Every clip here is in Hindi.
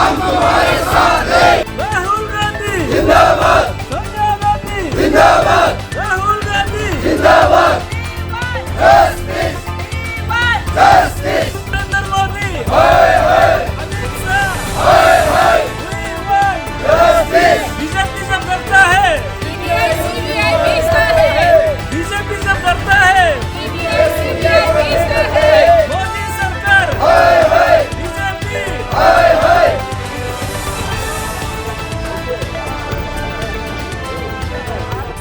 राहुल गांधी जिंदाबाद, सोनिया गांधी जिंदाबाद, राहुल गांधी जिंदाबाद, नरेंद्र मोदी अमित शाह बीजेपी सब करता है, बीजेपी सब करता है, मोदी सरकार बीजेपी।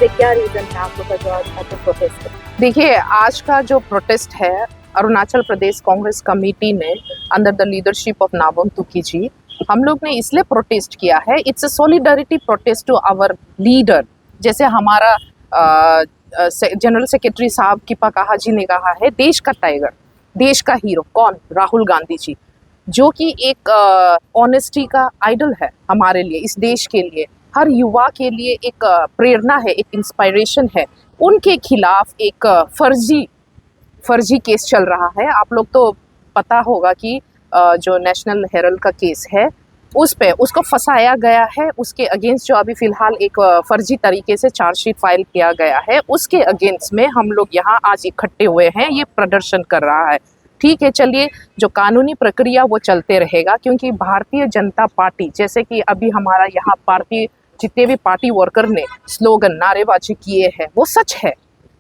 क्या रीजन है आप लोग का जो आज का प्रोटेस्ट है? देखिए, आज का जो प्रोटेस्ट है अरुणाचल प्रदेश कांग्रेस कमेटी ने under the leadership of Nabam Tuki ji, हम लोग ने इसलिए प्रोटेस्ट किया है। It's a solidarity protest to our leader. जैसे हमारा जनरल सेक्रेटरी साहब किपा काहा जी ने कहा है, देश का टाइगर, देश का हीरो कौन? राहुल गांधी जी, जो कि एक ऑनेस्टी का आइडल है हमारे लिए, इस देश के लिए, हर युवा के लिए एक प्रेरणा है, एक इंस्पायरेशन है। उनके खिलाफ एक फर्जी केस चल रहा है। आप लोग तो पता होगा कि जो नेशनल हेरल्ड का केस है उस पे उसको फंसाया गया है। उसके अगेंस्ट जो अभी फ़िलहाल एक फर्जी तरीके से चार्जशीट फाइल किया गया है, उसके अगेंस्ट में हम लोग यहाँ आज इकट्ठे हुए हैं, ये प्रदर्शन कर रहा है। ठीक है, चलिए, जो कानूनी प्रक्रिया वो चलते रहेगा, क्योंकि भारतीय जनता पार्टी, जैसे कि अभी हमारा यहाँ पार्टी जितने भी पार्टी वर्कर ने स्लोगन नारेबाजी किए हैं वो सच है।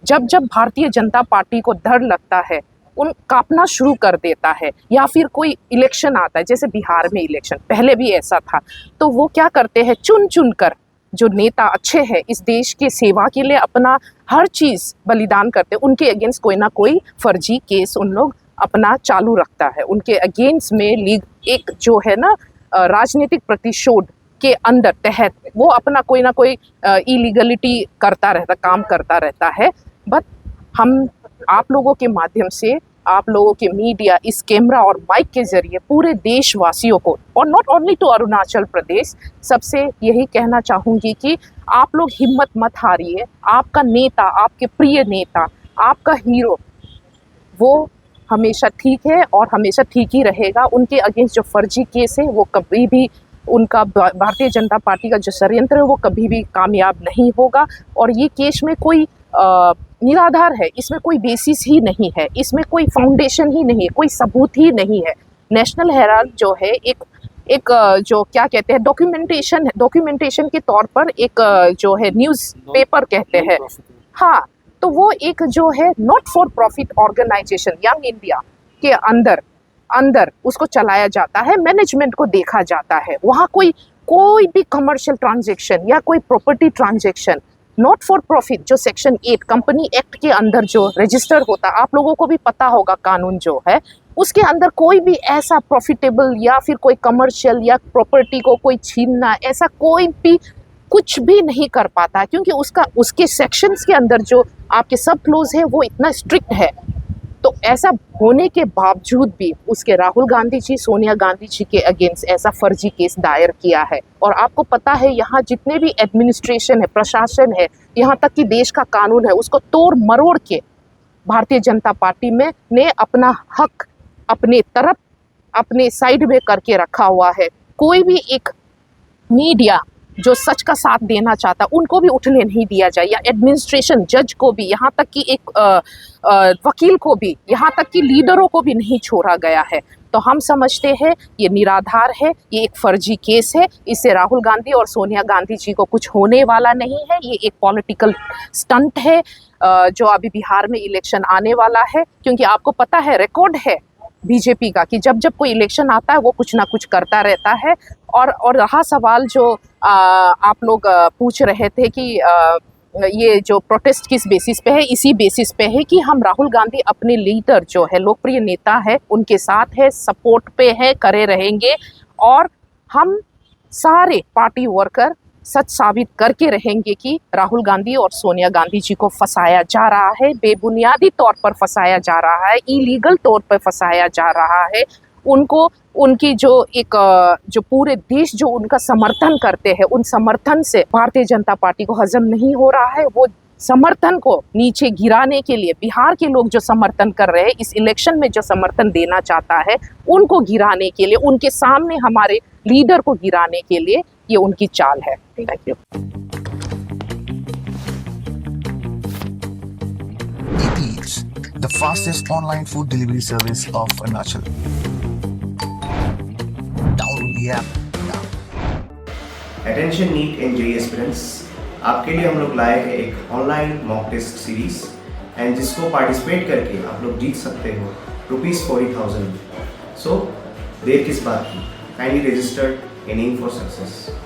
जब जब भारतीय जनता पार्टी को डर लगता है, उन कांपना शुरू कर देता है, या फिर कोई इलेक्शन आता है, जैसे बिहार में इलेक्शन पहले भी ऐसा था, तो वो क्या करते हैं, चुन चुन कर जो नेता अच्छे हैं, इस देश की सेवा के लिए अपना हर चीज़ बलिदान करते हैं, उनके अगेंस्ट कोई ना कोई फर्जी केस उन लोग अपना चालू रखता है। उनके अगेंस्ट में लीग एक जो है ना राजनीतिक प्रतिशोध के अंदर तहत वो अपना कोई ना कोई इलीगलिटी करता रहता, काम करता रहता है। बट हम आप लोगों के माध्यम से, आप लोगों के मीडिया, इस कैमरा और माइक के ज़रिए पूरे देशवासियों को, और not only to Arunachal Pradesh, सबसे यही कहना चाहूँगी कि आप लोग हिम्मत मत हारिए। आपका नेता, आपके प्रिय नेता, आपका हीरो, वो हमेशा ठीक है और हमेशा ठीक ही रहेगा। उनके अगेंस्ट जो फर्जी केस है वो कभी भी, उनका भारतीय जनता पार्टी का जो षड्यंत्र है वो कभी भी कामयाब नहीं होगा। और ये केस में कोई निराधार है, इसमें कोई बेसिस ही नहीं है, इसमें कोई फाउंडेशन ही नहीं है, कोई सबूत ही नहीं है। नेशनल हेराल्ड जो है एक जो क्या कहते हैं, डॉक्यूमेंटेशन के तौर पर एक जो है न्यूज़ पेपर कहते हैं, हाँ, तो वो एक जो है not for profit organisation young India के अंदर उसको चलाया जाता है, मैनेजमेंट को देखा जाता है। वहाँ कोई भी कमर्शियल ट्रांजैक्शन या कोई property transaction not for profit, जो सेक्शन 8 कंपनी एक्ट के अंदर जो रजिस्टर होता, आप लोगों को भी पता होगा कानून जो है, उसके अंदर कोई भी ऐसा प्रॉफिटेबल या फिर कोई कमर्शियल या प्रॉपर्टी को कोई छीनना, ऐसा कोई भी कुछ भी नहीं कर पाता, क्योंकि उसके सेक्शंस के अंदर जो आपके सब क्लोज है वो इतना स्ट्रिक्ट है। तो ऐसा होने के बावजूद भी उसके राहुल गांधी जी, सोनिया गांधी जी के अगेंस्ट ऐसा फर्जी केस दायर किया है। और आपको पता है, यहाँ जितने भी एडमिनिस्ट्रेशन है, प्रशासन है, यहाँ तक कि देश का कानून है, उसको तोड़ मरोड़ के भारतीय जनता पार्टी में ने अपना हक अपने तरफ, अपने साइड में करके रखा हुआ है। कोई भी एक मीडिया जो सच का साथ देना चाहता, उनको भी उठने नहीं दिया जाए, या एडमिनिस्ट्रेशन, जज को भी, यहाँ तक कि एक वकील को भी, यहाँ तक कि लीडरों को भी नहीं छोड़ा गया है। तो हम समझते हैं ये निराधार है, ये एक फर्जी केस है, इससे राहुल गांधी और सोनिया गांधी जी को कुछ होने वाला नहीं है। ये एक पॉलिटिकल स्टंट है जो अभी बिहार में इलेक्शन आने वाला है, क्योंकि आपको पता है, रिकॉर्ड है बीजेपी का कि जब कोई इलेक्शन आता है वो कुछ ना कुछ करता रहता है। और रहा सवाल जो आप लोग पूछ रहे थे कि ये जो प्रोटेस्ट किस बेसिस पे है, इसी बेसिस पे है कि हम राहुल गांधी अपने लीडर जो है, लोकप्रिय नेता है, उनके साथ है, सपोर्ट पे है, करे रहेंगे। और हम सारे पार्टी वर्कर सच साबित करके रहेंगे कि राहुल गांधी और सोनिया गांधी जी को फंसाया जा रहा है, बेबुनियादी तौर पर फंसाया जा रहा है, इलीगल तौर पर फंसाया जा रहा है। उनको उनकी जो पूरे देश जो उनका समर्थन करते हैं, उन समर्थन से भारतीय जनता पार्टी को हजम नहीं हो रहा है। वो समर्थन को नीचे गिराने के लिए बिहार के लोग जो समर्थन कर रहे हैं, इस इलेक्शन में जो समर्थन देना चाहता है, उनको गिराने के लिए, उनके सामने हमारे लीडर को गिराने के लिए ये उनकी चाल है। Thank you. Eats, the fastest online food delivery service of Arunachal. Download the app now. Attention NEET and JEE aspirants, आपके लिए हम लोग लाए हैं एक online mock test series and जिसको पार्टिसिपेट करके आप लोग जीत सकते हो ₹40,000। सो देर किस बात की, काइंडली रजिस्टर्ड एनिंग फॉर सक्सेस।